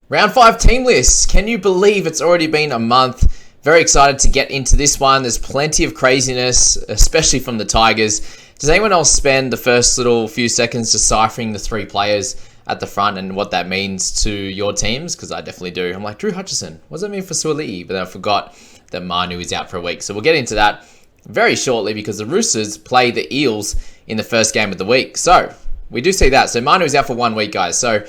Round 5 team lists. Can you believe it's already been a month? Very excited to get into this one. There's plenty of craziness, especially from the Tigers. Does anyone else spend the first little few seconds deciphering the three players at the front and what that means to your teams? Because I definitely do. I'm like, Drew Hutchison, what does that mean for Suoli'i? But then I forgot that Manu is out for a week. So we'll get into that very shortly because the Roosters play the Eels in the first game of the week. So we do see that. So Manu is out for 1 week, guys. So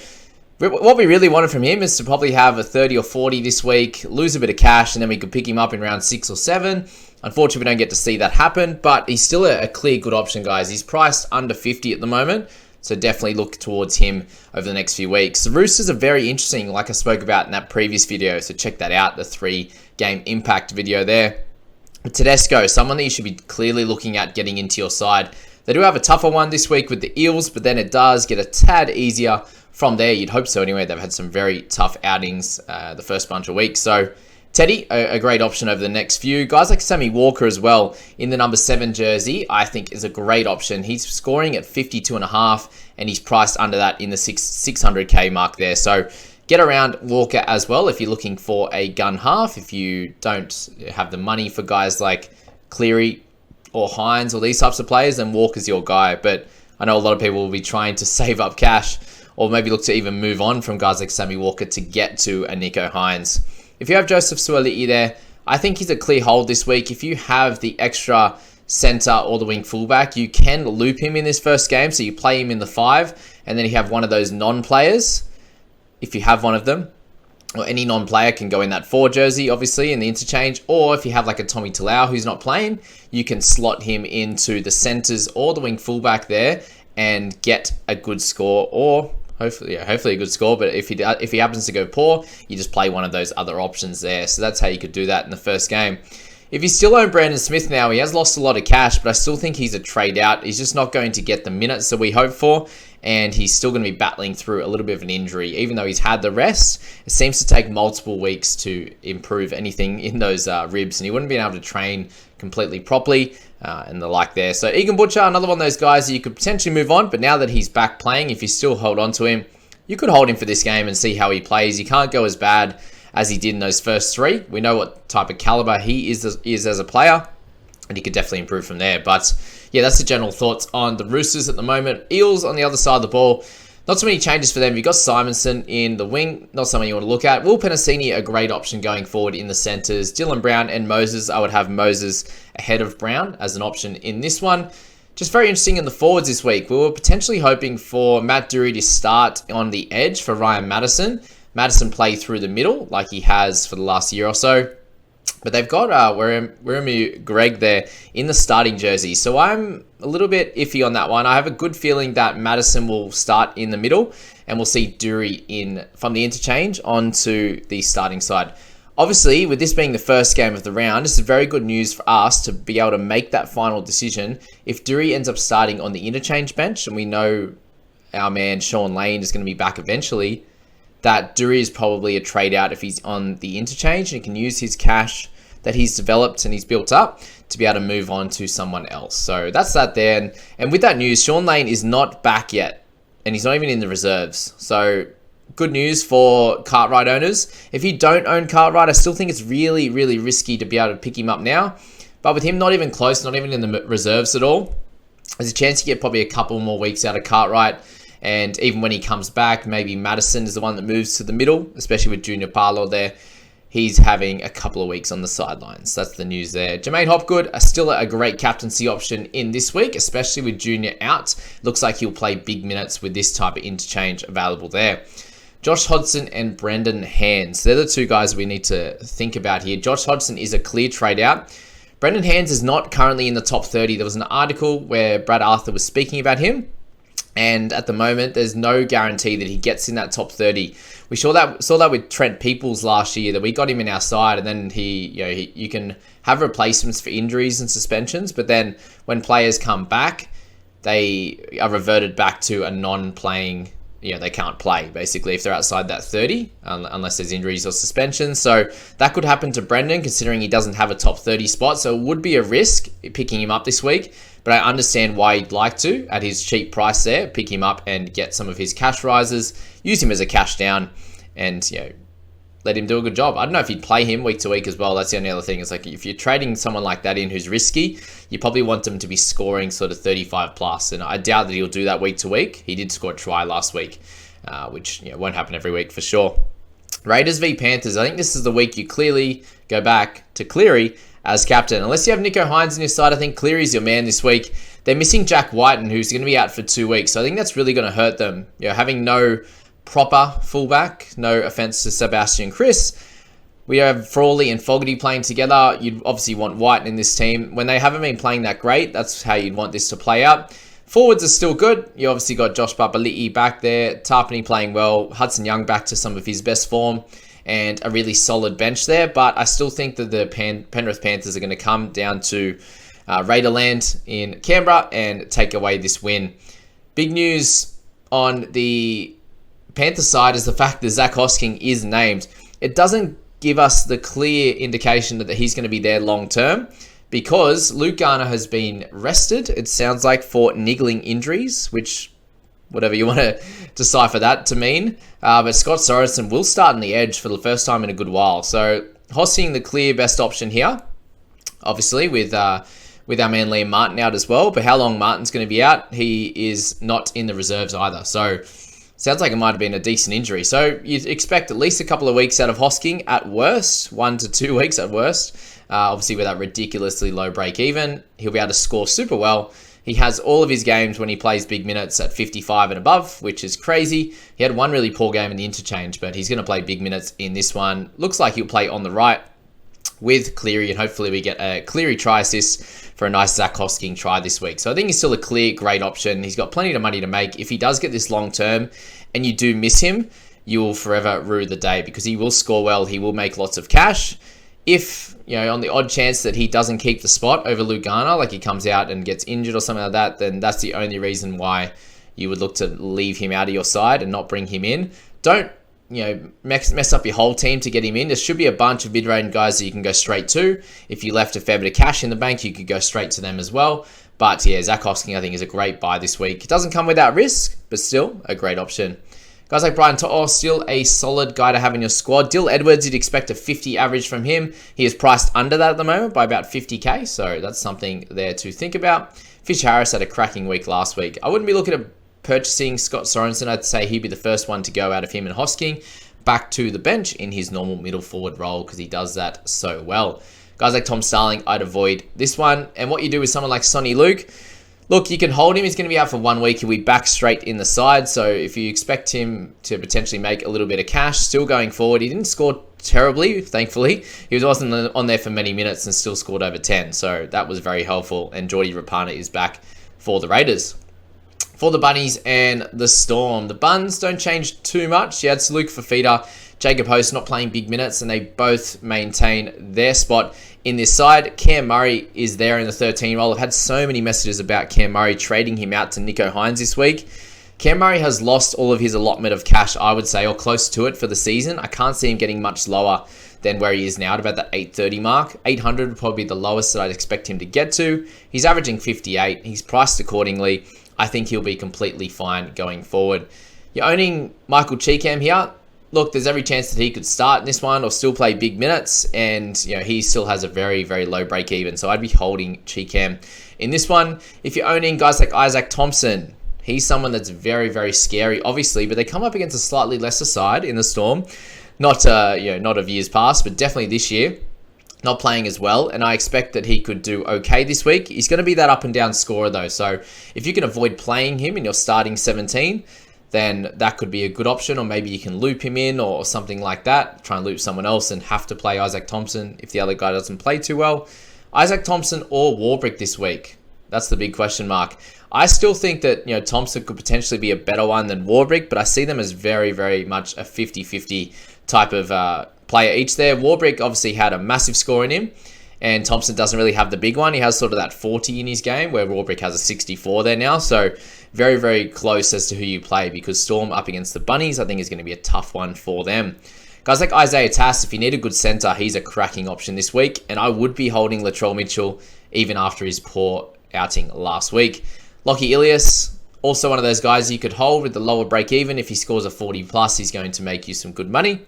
what we really wanted from him is to probably have a 30 or 40 this week, lose a bit of cash, and then we could pick him up in round 6 or 7. Unfortunately, we don't get to see that happen, but he's still a clear good option, guys. He's priced under 50 at the moment, so definitely look towards him over the next few weeks. The Roosters are very interesting, like I spoke about in that previous video, so check that out, the 3-game impact video there. Tedesco, someone that you should be clearly looking at getting into your side. They do have a tougher one this week with the Eels, but then it does get a tad easier from there. You'd hope so anyway. They've had some very tough outings the first bunch of weeks. So Teddy, a great option over the next few. Guys like Sammy Walker as well in the number 7 jersey, I think is a great option. He's scoring at 52.5 and he's priced under that in the 600k mark there. So get around Walker as well if you're looking for a gun half. If you don't have the money for guys like Cleary or Hines or these types of players, then Walker's your guy. But I know a lot of people will be trying to save up cash or maybe look to even move on from guys like Sammy Walker to get to a Nico Hines. If you have Joseph Suoli'i there, I think he's a clear hold this week. If you have the extra center or the wing fullback, you can loop him in this first game. So you play him in the 5 and then you have one of those non-players. If you have one of them, or any non-player can go in that 4 jersey, obviously, in the interchange. Or if you have like a Tommy Talau who's not playing, you can slot him into the centers or the wing fullback there and get a good score, or hopefully a good score. But if he happens to go poor, you just play one of those other options there. So that's how you could do that in the first game. If you still own Brandon Smith now, he has lost a lot of cash, but I still think he's a trade out. He's just not going to get the minutes that we hope for, and he's still going to be battling through a little bit of an injury. Even though he's had the rest, it seems to take multiple weeks to improve anything in those ribs, and he wouldn't be able to train completely properly and the like there. So Egan Butcher, another one of those guys that you could potentially move on, but now that he's back playing, if you still hold on to him, you could hold him for this game and see how he plays. He can't go as bad as he did in those first 3. We know what type of caliber he is as a player, and he could definitely improve from there. But yeah, that's the general thoughts on the Roosters at the moment. Eels on the other side of the ball, not so many changes for them. You've got Simonson in the wing, not someone you want to look at. Will Penasini, a great option going forward in the centres. Dylan Brown and Moses, I would have Moses ahead of Brown as an option in this one. Just very interesting in the forwards this week. We were potentially hoping for Matt Dury to start on the edge for Ryan Madison. Madison play through the middle like he has for the last year or so. But they've got Weremu Greg there in the starting jersey. So I'm a little bit iffy on that one. I have a good feeling that Madison will start in the middle and we'll see Dury in from the interchange onto the starting side. Obviously, with this being the first game of the round, this is very good news for us to be able to make that final decision. If Dury ends up starting on the interchange bench, and we know our man Sean Lane is going to be back eventually, that Dury is probably a trade out if he's on the interchange and he can use his cash that he's developed and he's built up to be able to move on to someone else. So that's that there. And with that news, Sean Lane is not back yet and he's not even in the reserves. So good news for Cartwright owners. If you don't own Cartwright, I still think it's really, really risky to be able to pick him up now. But with him not even close, not even in the reserves at all, there's a chance you get probably a couple more weeks out of Cartwright. And even when he comes back, maybe Madison is the one that moves to the middle, especially with Junior Parlour there. He's having a couple of weeks on the sidelines. That's the news there. Jermaine Hopgood, still a great captaincy option in this week, especially with Junior out. Looks like he'll play big minutes with this type of interchange available there. Josh Hodgson and Brendan Hands. They're the 2 guys we need to think about here. Josh Hodgson is a clear trade out. Brendan Hands is not currently in the top 30. There was an article where Brad Arthur was speaking about him. And at the moment, there's no guarantee that he gets in that top 30. We saw that with Trent Peoples last year, that we got him in our side, and then you can have replacements for injuries and suspensions, but then when players come back, they are reverted back to a non-playing. They can't play basically if they're outside that 30, unless there's injuries or suspensions. So that could happen to Brendan, considering he doesn't have a top 30 spot. So it would be a risk picking him up this week. But I understand why you'd like to, at his cheap price there, pick him up and get some of his cash rises, use him as a cash down, and, let him do a good job. I don't know if you'd play him week to week as well. That's the only other thing. It's like if you're trading someone like that in who's risky, you probably want them to be scoring sort of 35 plus. And I doubt that he'll do that week to week. He did score a try last week, which won't happen every week for sure. Raiders v Panthers. I think this is the week you clearly go back to Cleary as captain. Unless you have Nico Hines on your side, I think Cleary's your man this week. They're missing Jack Whiten, who's going to be out for 2 weeks. So I think that's really going to hurt them. Having no proper fullback. No offense to Sebastian Chris. We have Frawley and Fogarty playing together. You'd obviously want White in this team. When they haven't been playing that great, that's how you'd want this to play out. Forwards are still good. You obviously got Josh Papali'i back there. Tarpany playing well. Hudson Young back to some of his best form. And a really solid bench there. But I still think that the Penrith Panthers are going to come down to Raiderland in Canberra and take away this win. Big news on the Panther side is the fact that Zach Hosking is named. It doesn't give us the clear indication that he's going to be there long term because Luke Garner has been rested, it sounds like, for niggling injuries, which whatever you want to decipher that to mean. But Scott Sorensen will start on the edge for the first time in a good while. So Hosking the clear best option here, obviously with our man Liam Martin out as well. But how long Martin's going to be out, he is not in the reserves either. So sounds like it might have been a decent injury. So you'd expect at least a couple of weeks out of Hosking at worst, 1 to 2 weeks at worst. Obviously with that ridiculously low break even, he'll be able to score super well. He has all of his games when he plays big minutes at 55 and above, which is crazy. He had one really poor game in the interchange, but he's going to play big minutes in this one. Looks like he'll play on the right with Cleary, and hopefully we get a Cleary try assist for a nice Zach Hosking try this week. So I think he's still a clear, great option. He's got plenty of money to make. If he does get this long term and you do miss him, you will forever rue the day because he will score well. He will make lots of cash. If, on the odd chance that he doesn't keep the spot over Luke Garner, like he comes out and gets injured or something like that, then that's the only reason why you would look to leave him out of your side and not bring him in. Don't mess up your whole team to get him in. There should be a bunch of mid-range guys that you can go straight to. If you left a fair bit of cash in the bank, you could go straight to them as well. But yeah, Zach Hosking, I think, is a great buy this week. It doesn't come without risk, but still a great option. Guys like Brian To'o, still a solid guy to have in your squad. Dill Edwards, you'd expect a 50 average from him. He is priced under that at the moment by about 50k, so that's something there to think about. Fish Harris had a cracking week last week. I wouldn't be looking at purchasing Scott Sorensen. I'd say he'd be the first one to go out of him and Hosking back to the bench in his normal middle forward role because he does that so well. Guys like Tom Starling, I'd avoid this one. And what you do with someone like Sonny Luke, look, you can hold him. He's going to be out for 1 week. He'll be back straight in the side. So if you expect him to potentially make a little bit of cash, still going forward, he didn't score terribly, thankfully. He wasn't on there for many minutes and still scored over 10. So that was very helpful. And Jordy Rapana is back for the Raiders. For the Bunnies and the Storm, the Buns don't change too much. You had Luke Fafita, Jacob Host not playing big minutes, and they both maintain their spot in this side. Cam Murray is there in the 13 role. I've had so many messages about Cam Murray trading him out to Nico Hines this week. Cam Murray has lost all of his allotment of cash, I would say, or close to it for the season. I can't see him getting much lower than where he is now at about that 830 mark. 800 would probably be the lowest that I'd expect him to get to. He's averaging 58. He's priced accordingly. I think he'll be completely fine going forward. You're owning Michael Cheekham here. Look, there's every chance that he could start in this one or still play big minutes, and he still has a very, very low break even. So I'd be holding Cheekham in this one. If you're owning guys like Isaac Thompson, he's someone that's very, very scary, obviously, but they come up against a slightly lesser side in the Storm. Not of years past, but definitely this year. Not playing as well, and I expect that he could do okay this week. He's going to be that up and down scorer though, so if you can avoid playing him in your starting 17, then that could be a good option, or maybe you can loop him in or something like that. Try and loop someone else and have to play Isaac Thompson if the other guy doesn't play too well. Isaac Thompson or Warbrick this week? That's the big question mark. I still think that Thompson could potentially be a better one than Warbrick, but I see them as very, very much a 50-50 type of player each there. Warbrick obviously had a massive score in him, and Thompson doesn't really have the big one. He has sort of that 40 in his game, where Warbrick has a 64 there now. So very, very close as to who you play, because Storm up against the Bunnies, I think, is going to be a tough one for them. Guys like Isaiah Tass, if you need a good centre, he's a cracking option this week, and I would be holding Latrell Mitchell even after his poor outing last week. Lockie Ilias, Also one of those guys you could hold with the lower break even. If he scores a 40 plus, he's going to make you some good money.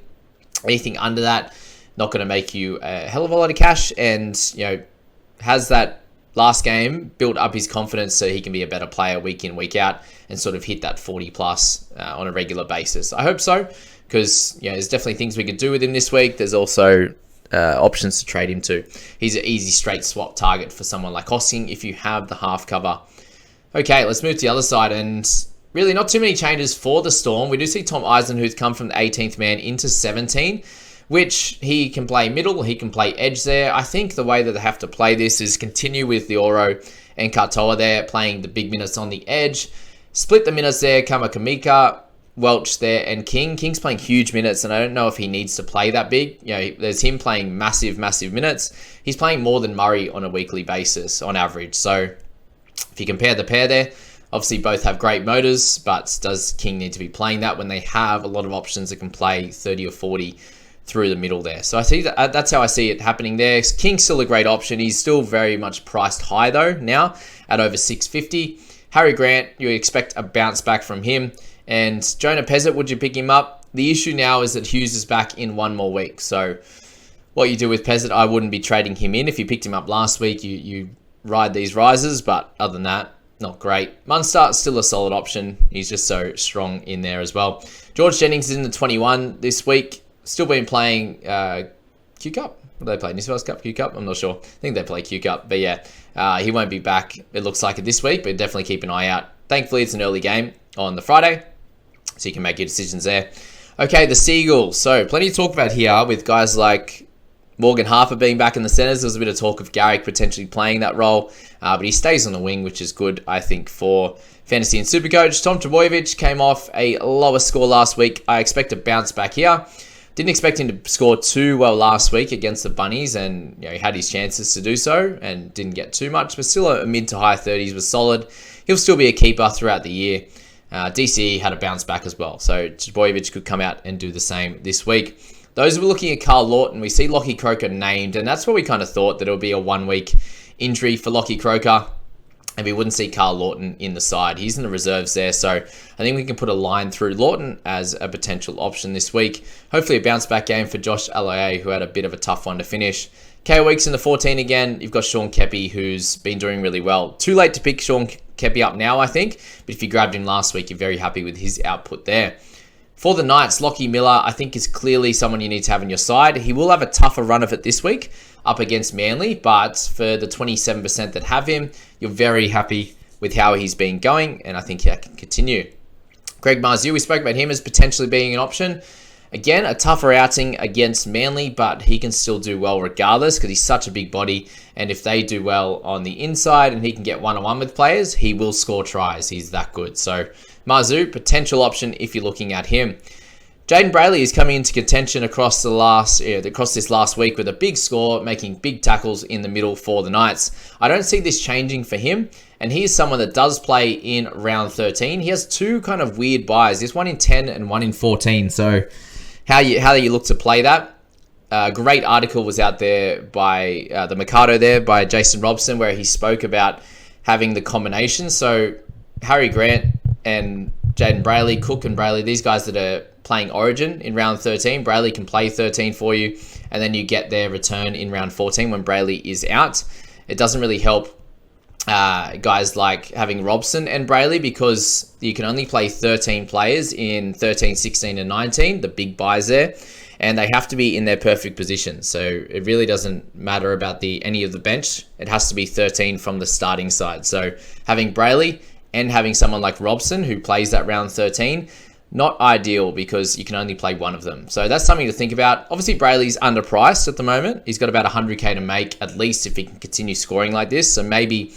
Anything under that, not going to make you a hell of a lot of cash, and has that last game built up his confidence so he can be a better player week in, week out, and sort of hit that 40 plus on a regular basis. I hope so, because there's definitely things we could do with him this week. There's also options to trade him to. He's an easy straight swap target for someone like Hosking if you have the half cover. Okay, let's move to the other side, and really not too many changes for the Storm. We do see Tom Eisenhuth come from the 18th man into 17, which he can play middle, he can play edge there. I think the way that they have to play this is continue with the Oro and Katoa there, playing the big minutes on the edge. Split the minutes there, Kamakamika, Welch there, and King. King's playing huge minutes, and I don't know if he needs to play that big. There's him playing massive minutes. He's playing more than Murray on a weekly basis on average. So if you compare the pair there, obviously both have great motors, but does King need to be playing that when they have a lot of options that can play 30 or 40 through the middle there? So I see that's how I see it happening there. King's still a great option. He's still very much priced high though now at over 650. Harry Grant, you expect a bounce back from him. And Jonah Pezzett, would you pick him up? The issue now is that Hughes is back in one more week. So what you do with Pezzett, I wouldn't be trading him in. If you picked him up last week, you ride these rises, but other than that, not great. Munster, still a solid option. He's just so strong in there as well. George Jennings is in the 21 this week. Still been playing Q Cup. What do they play? New South Wales Cup, Q Cup? I'm not sure. I think they play Q Cup. But yeah, he won't be back, it looks like, this week, but definitely keep an eye out. Thankfully, it's an early game on the Friday, so you can make your decisions there. Okay, the Seagulls. So plenty to talk about here with guys like Morgan Harper being back in the centres. There was a bit of talk of Garrick potentially playing that role, but he stays on the wing, which is good, I think, for Fantasy and Supercoach. Tom Trbojevic came off a lower score last week. I expect a bounce back here. Didn't expect him to score too well last week against the Bunnies, and he had his chances to do so and didn't get too much, but still a mid to high 30s was solid. He'll still be a keeper throughout the year. DCE had a bounce back as well, so Trbojevic could come out and do the same this week. Those who were looking at Carl Lawton, we see Lockie Croker named, and that's what we kind of thought, that it would be a 1 week injury for Lockie Croker, and we wouldn't see Carl Lawton in the side. He's in the reserves there, so I think we can put a line through Lawton as a potential option this week. Hopefully a bounce back game for Josh Aloiai, who had a bit of a tough one to finish. KO Weeks in the 14 again. You've got Sean Kepi, who's been doing really well. Too late to pick Sean Kepi up now, I think, but if you grabbed him last week, you're very happy with his output there. For the Knights, Lockie Miller, I think, is clearly someone you need to have on your side. He will have a tougher run of it this week up against Manly, but for the 27% that have him, you're very happy with how he's been going, and I think that can continue. Greg Marzhew, we spoke about him as potentially being an option. Again, a tougher outing against Manly, but he can still do well regardless because he's such a big body, and if they do well on the inside and he can get one-on-one with players, he will score tries. He's that good. So Marzhew, potential option if you're looking at him. Jaden Brailey is coming into contention across this last week with a big score, making big tackles in the middle for the Knights. I don't see this changing for him, and he's someone that does play in round 13. He has two kind of weird buys. There's one in 10 and one in 14. So how you look to play that? A great article was out there by the Mikado there by Jason Robson, where he spoke about having the combination. So Harry Grant and Jaden Brailey, Cook and Brailey, these guys that are playing Origin in round 13. Brailey can play 13 for you, and then you get their return in round 14 when Brailey is out. It doesn't really help guys like having Robson and Brailey because you can only play 13 players in 13, 16, and 19, the big buys there, and they have to be in their perfect position. So it really doesn't matter about any of the bench. It has to be 13 from the starting side. So having Brailey and having someone like Robson who plays that round 13, not ideal because you can only play one of them. So that's something to think about. Obviously, Brailey's underpriced at the moment. He's got about 100k to make at least if he can continue scoring like this. So maybe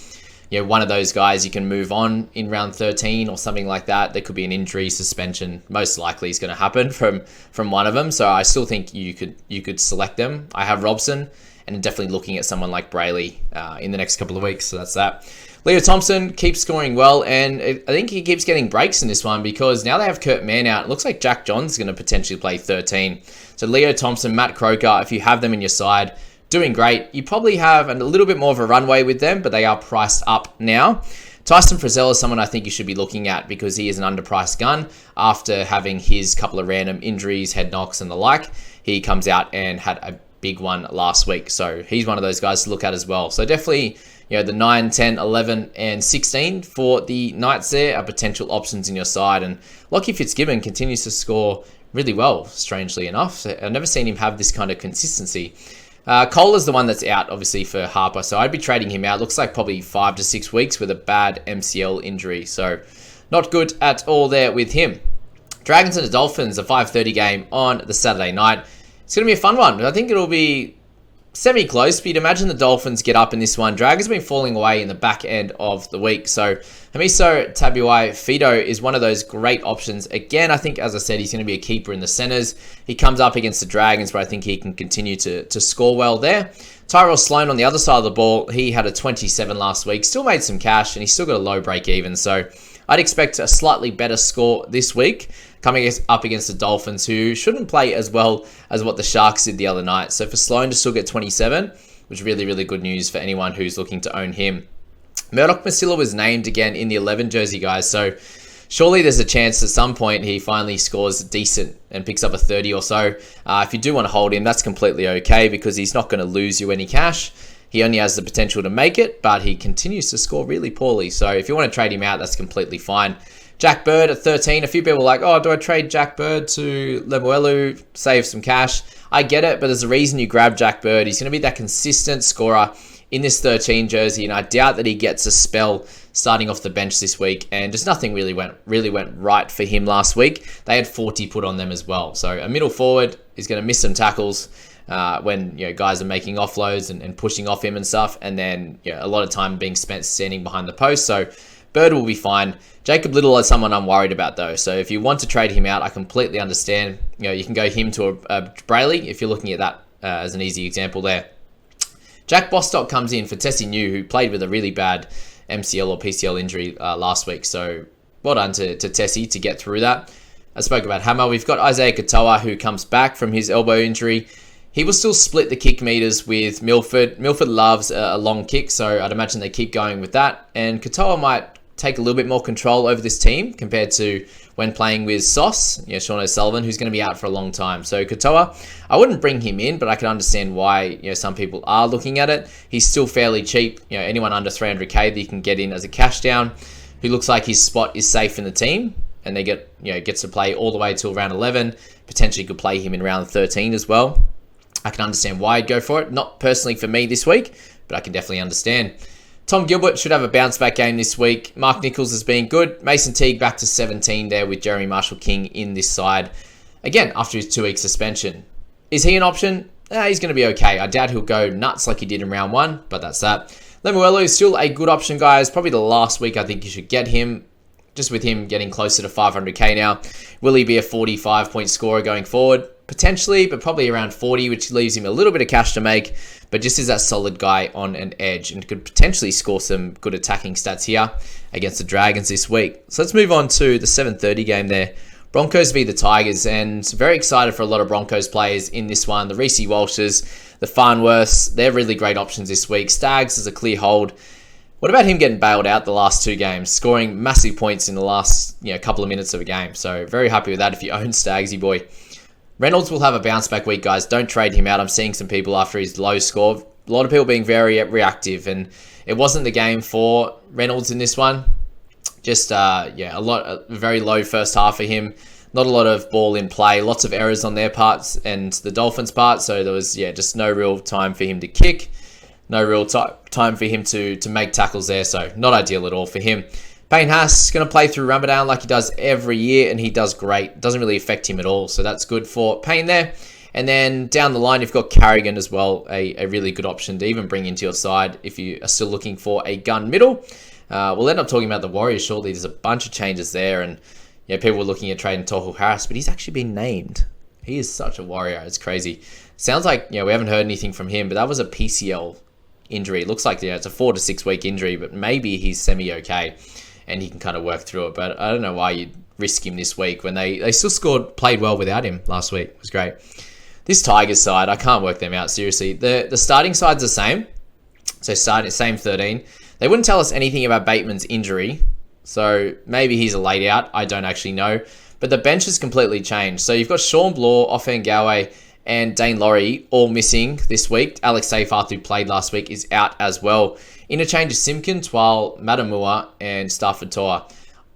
one of those guys you can move on in round 13 or something like that. There could be an injury, suspension. Most likely is going to happen from one of them. So I still think you could select them. I have Robson and definitely looking at someone like Brailey in the next couple of weeks. So that's that. Leo Thompson keeps scoring well, and I think he keeps getting breaks in this one because now they have Kurt Mann out. It looks like Jack John's going to potentially play 13. So Leo Thompson, Matt Croker, if you have them in your side, doing great. You probably have a little bit more of a runway with them, but they are priced up now. Tyson Frizzell is someone I think you should be looking at because he is an underpriced gun. After having his couple of random injuries, head knocks and the like, he comes out and had a big one last week. So he's one of those guys to look at as well. So definitely, the 9, 10, 11, and 16 for the Knights there are potential options in your side. And Lockie Fitzgibbon continues to score really well, strangely enough. I've never seen him have this kind of consistency. Cole is the one that's out, obviously, for Harper, so I'd be trading him out. Looks like probably 5 to 6 weeks with a bad MCL injury, so not good at all there with him. Dragons and the Dolphins, a 5:30 game on the Saturday night. It's going to be a fun one. I think it'll be semi-close, but you'd imagine the Dolphins get up in this one. Dragons have been falling away in the back end of the week, so Hamiso Tabuai Fido is one of those great options. Again, I think, as I said, he's going to be a keeper in the centers. He comes up against the Dragons, but I think he can continue to score well there. Tyrell Sloan on the other side of the ball, he had a 27 last week, still made some cash, and he's still got a low break even, so I'd expect a slightly better score this week coming up against the Dolphins, who shouldn't play as well as what the Sharks did the other night. So for Sloan to still get 27, was really, really good news for anyone who's looking to own him. Murdoch Masila was named again in the 11 jersey, guys. So surely there's a chance at some point he finally scores decent and picks up a 30 or so. If you do want to hold him, that's completely okay because he's not going to lose you any cash. He only has the potential to make it, but he continues to score really poorly. So if you want to trade him out, that's completely fine. Jack Bird at 13. A few people are like, oh, do I trade Jack Bird to Lemuelu, save some cash? I get it, but there's a reason you grab Jack Bird. He's going to be that consistent scorer in this 13 jersey, and I doubt that he gets a spell starting off the bench this week. And just nothing really went right for him last week. They had 40 put on them as well. So a middle forward is going to miss some tackles when guys are making offloads and pushing off him and stuff, and then a lot of time being spent standing behind the post. So Bird will be fine. Jacob Little is someone I'm worried about though. So if you want to trade him out, I completely understand. You can go him to a Brailey if you're looking at that as an easy example there. Jack Bostock comes in for Tessie New, who played with a really bad MCL or PCL injury last week. So well done to Tessie to get through that. I spoke about Hammer. We've got Isaiah Katoa, who comes back from his elbow injury. He will still split the kick meters with Milford. Milford loves a long kick, so I'd imagine they keep going with that. And Katoa might take a little bit more control over this team compared to when playing with Sauce, Sean O'Sullivan, who's going to be out for a long time. So Katoa, I wouldn't bring him in, but I can understand why some people are looking at it. He's still fairly cheap. Anyone under 300k that you can get in as a cash down, who looks like his spot is safe in the team, and they gets to play all the way till round 11. Potentially could play him in round 13 as well. I can understand why I'd go for it. Not personally for me this week, but I can definitely understand. Tom Gilbert should have a bounce-back game this week. Mark Nichols has been good. Mason Teague back to 17 there with Jeremy Marshall-King in this side. Again, after his 2-week suspension. Is he an option? He's going to be okay. I doubt he'll go nuts like he did in round 1, but that's that. Lemuelu is still a good option, guys. Probably the last week I think you should get him. Just with him getting closer to 500k now. Will he be a 45-point scorer going forward? Potentially, but probably around 40, which leaves him a little bit of cash to make, but just is that solid guy on an edge and could potentially score some good attacking stats here against the Dragons this week. So let's move on to the 7:30 game there. Broncos v the Tigers, and very excited for a lot of Broncos players in this one. The Reece Walshes, the Farnworths, they're really great options this week. Staggs is a clear hold. What about him getting bailed out the last 2 games, scoring massive points in the last couple of minutes of a game? So very happy with that if you own Staggsy boy. Reynolds will have a bounce back week, guys. Don't trade him out. I'm seeing some people after his low score. A lot of people being very reactive, and it wasn't the game for Reynolds in this one. Just a very low first half for him. Not a lot of ball in play. Lots of errors on their parts and the Dolphins' part. So there was just no real time for him to kick. No real time for him to make tackles there. So not ideal at all for him. Payne Haas is going to play through Ramadan like he does every year, and he does great. Doesn't really affect him at all, so that's good for Payne there. And then down the line, you've got Carrigan as well, a really good option to even bring into your side if you are still looking for a gun middle. We'll end up talking about the Warriors shortly. There's a bunch of changes there, and people were looking at trading Tohu Harris, but he's actually been named. He is such a warrior. It's crazy. Sounds like we haven't heard anything from him, but that was a PCL injury. It looks like it's a 4 to 6 week injury, but maybe he's semi-okay. And he can kind of work through it. But I don't know why you'd risk him this week when they still played well without him last week. It was great. This Tigers side, I can't work them out, seriously. The starting side's the same. So same 13. They wouldn't tell us anything about Bateman's injury, so maybe he's a laid out. I don't actually know. But the bench has completely changed. So you've got Sean Bloor, Offengawe, Galway, and Dane Laurie all missing this week. Alex Seyfarth, who played last week, is out as well. Interchange of Simpkins, while Matamua and Stafford Toa.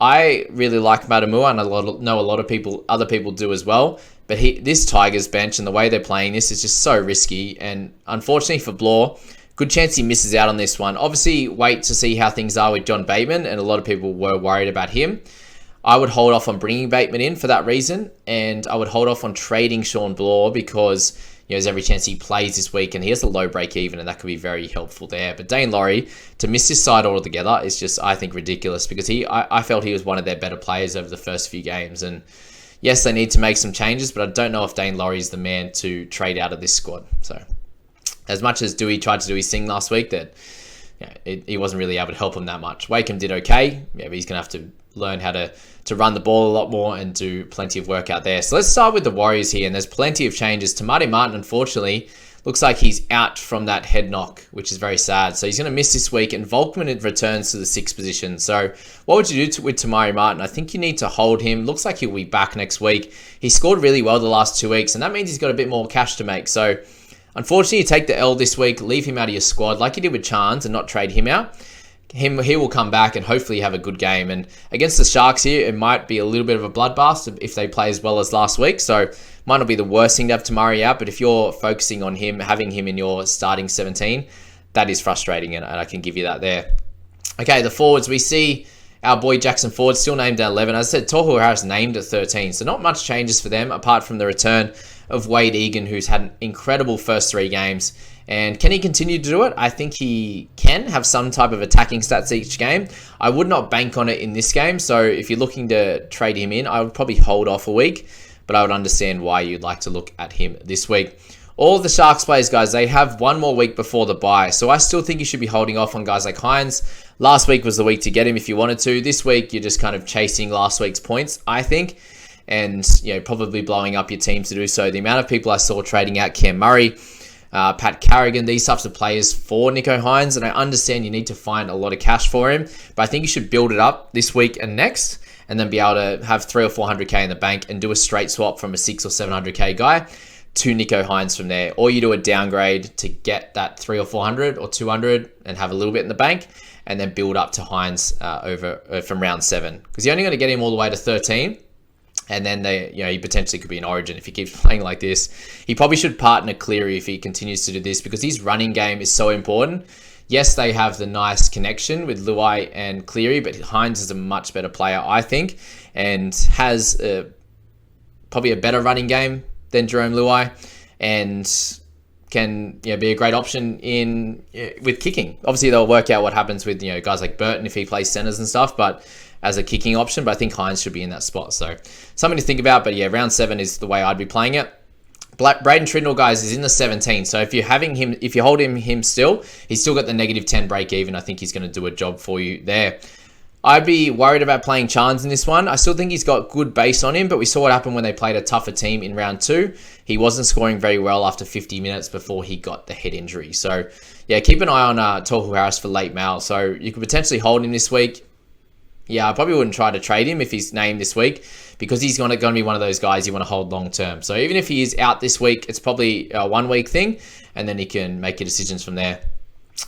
I really like Matamua, and I know a lot of other people do as well. But this Tigers bench and the way they're playing this is just so risky. And unfortunately for Bloor, good chance he misses out on this one. Obviously, wait to see how things are with John Bateman, and a lot of people were worried about him. I would hold off on bringing Bateman in for that reason, and I would hold off on trading Sean Bloor because there's every chance he plays this week, and he has a low break even, and that could be very helpful there. But Dane Laurie, to miss this side altogether is just, I think, ridiculous because I felt he was one of their better players over the first few games. And yes, they need to make some changes, but I don't know if Dane Laurie is the man to trade out of this squad. So as much as Dewey tried to do his thing last week, that he wasn't really able to help him that much. Wakeham did okay, but he's going to have to learn how to run the ball a lot more and do plenty of work out there. So let's start with the Warriors here, and there's plenty of changes. Tamati Martin, unfortunately, looks like he's out from that head knock, which is very sad. So he's going to miss this week, and Volkman returns to the 6th position. So what would you do with Tamari Martin? I think you need to hold him. Looks like he'll be back next week. He scored really well the last 2 weeks, and that means he's got a bit more cash to make. So unfortunately, you take the L this week, leave him out of your squad like you did with Chance and not trade him out. He will come back and hopefully have a good game. And against the Sharks here, it might be a little bit of a bloodbath if they play as well as last week. So might not be the worst thing to have Tamari out, but if you're focusing on him, having him in your starting 17, that is frustrating, and I can give you that there. Okay, the forwards, we see our boy Jackson Ford still named at 11. As I said, Tohu Harris named at 13, so not much changes for them apart from the return of Wade Egan, who's had an incredible first 3 games. And can he continue to do it? I think he can have some type of attacking stats each game. I would not bank on it in this game. So if you're looking to trade him in, I would probably hold off a week. But I would understand why you'd like to look at him this week. All of the Sharks players, guys, they have one more week before the bye. So I still think you should be holding off on guys like Hines. Last week was the week to get him if you wanted to. This week, you're just kind of chasing last week's points, I think. And probably blowing up your team to do so. The amount of people I saw trading out Cam Murray, Pat Carrigan, these types of players for Nicho Hines, and I understand you need to find a lot of cash for him, but I think you should build it up this week and next, and then be able to have 300 or 400k in the bank and do a straight swap from a 600 or 700k guy to Nicho Hines from there, or you do a downgrade to get that 300 or 400 or 200 and have a little bit in the bank, and then build up to Hines from round 7, because you're only going to get him all the way to 13. And then he potentially could be an Origin if he keeps playing like this. He probably should partner Cleary if he continues to do this, because his running game is so important. Yes, they have the nice connection with Luai and Cleary, but Hines is a much better player, I think, and has probably a better running game than Jerome Luai, and can be a great option with kicking. Obviously, they'll work out what happens with guys like Burton if he plays centers and stuff, but as a kicking option, but I think Hines should be in that spot. So something to think about, but round 7 is the way I'd be playing it. Braden Trindle, guys, is in the 17. So if you're holding him still, he's still got the -10 break even. I think he's going to do a job for you there. I'd be worried about playing Chance in this one. I still think he's got good base on him, but we saw what happened when they played a tougher team in round 2. He wasn't scoring very well after 50 minutes before he got the head injury. So keep an eye on Tohu Harris for late mail. So you could potentially hold him this week. I probably wouldn't try to trade him if he's named this week, because he's going to be one of those guys you want to hold long term. So even if he is out this week, it's probably a 1 week thing, and then he can make your decisions from there.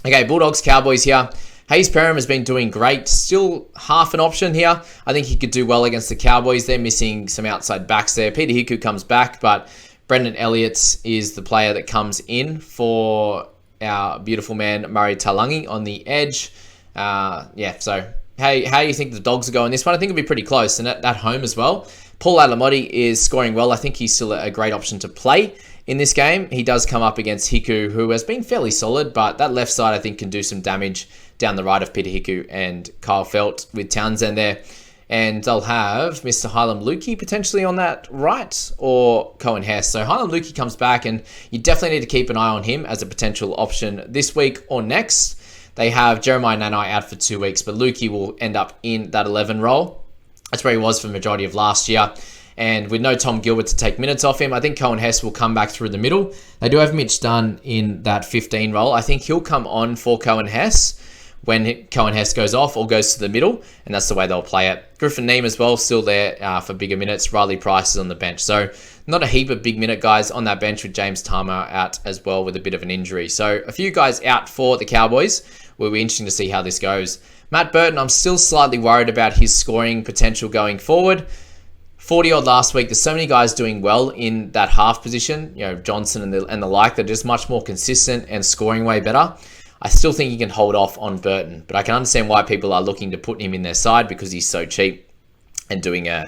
Okay, Bulldogs Cowboys here. Hayes Perham has been doing great. Still half an option here. I think he could do well against the Cowboys. They're missing some outside backs there. Peter Hiku comes back, but Brendan Elliott is the player that comes in for our beautiful man Murray Talangi on the edge. So how do you think the Dogs are going this one? I think it'll be pretty close, and at home as well. Paul Alamotti is scoring well. I think he's still a great option to play in this game. He does come up against Hiku, who has been fairly solid, but that left side I think can do some damage down the right of Peter Hiku and Kyle Felt with Townsend there. And they'll have Mr. Hylam Lukey potentially on that right, or Cohen Hess. So Hylam Lukey comes back, and you definitely need to keep an eye on him as a potential option this week or next. They have Jeremiah Nanai out for 2 weeks, but Lukey will end up in that 11 role. That's where he was for the majority of last year. And with no Tom Gilbert to take minutes off him, I think Cohen Hess will come back through the middle. They do have Mitch Dunn in that 15 role. I think he'll come on for Cohen Hess, when Cohen Hess goes off or goes to the middle, and that's the way they'll play it. Griffin Neem as well, still there for bigger minutes. Riley Price is on the bench. So not a heap of big minute guys on that bench, with James Tama out as well with a bit of an injury. So a few guys out for the Cowboys. Will be interesting to see how this goes. Matt Burton, I'm still slightly worried about his scoring potential going forward. 40-odd last week. There's so many guys doing well in that half position, Johnson and the like, that are just much more consistent and scoring way better. I still think you can hold off on Burton, but I can understand why people are looking to put him in their side because he's so cheap and doing an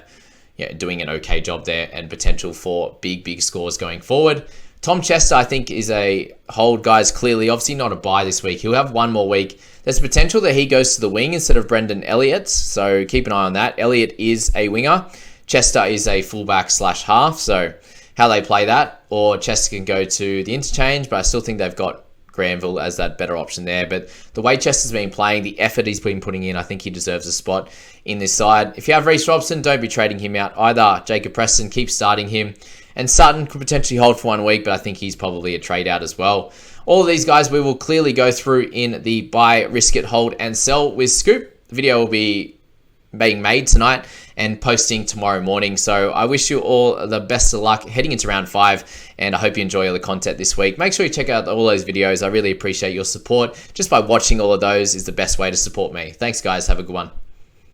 okay job there and potential for big scores going forward. Tom Chester, I think, is a hold, guys, clearly. Obviously not a bye this week. He'll have one more week. There's potential that he goes to the wing instead of Brendan Elliott, so keep an eye on that. Elliott is a winger. Chester is a fullback/half, so how they play that. Or Chester can go to the interchange, but I still think they've got Granville as that better option there. But the way Chester's been playing, the effort he's been putting in, I think he deserves a spot in this side. If you have Reece Robson, don't be trading him out either. Jacob Preston, keep starting him. And Sutton could potentially hold for 1 week, but I think he's probably a trade out as well. All of these guys we will clearly go through in the buy, risk it, hold, and sell with Scoop. The video will be being made tonight and posting tomorrow morning. So I wish you all the best of luck heading into round 5, and I hope you enjoy all the content this week. Make sure you check out all those videos. I really appreciate your support. Just by watching all of those is the best way to support me. Thanks, guys. Have a good one.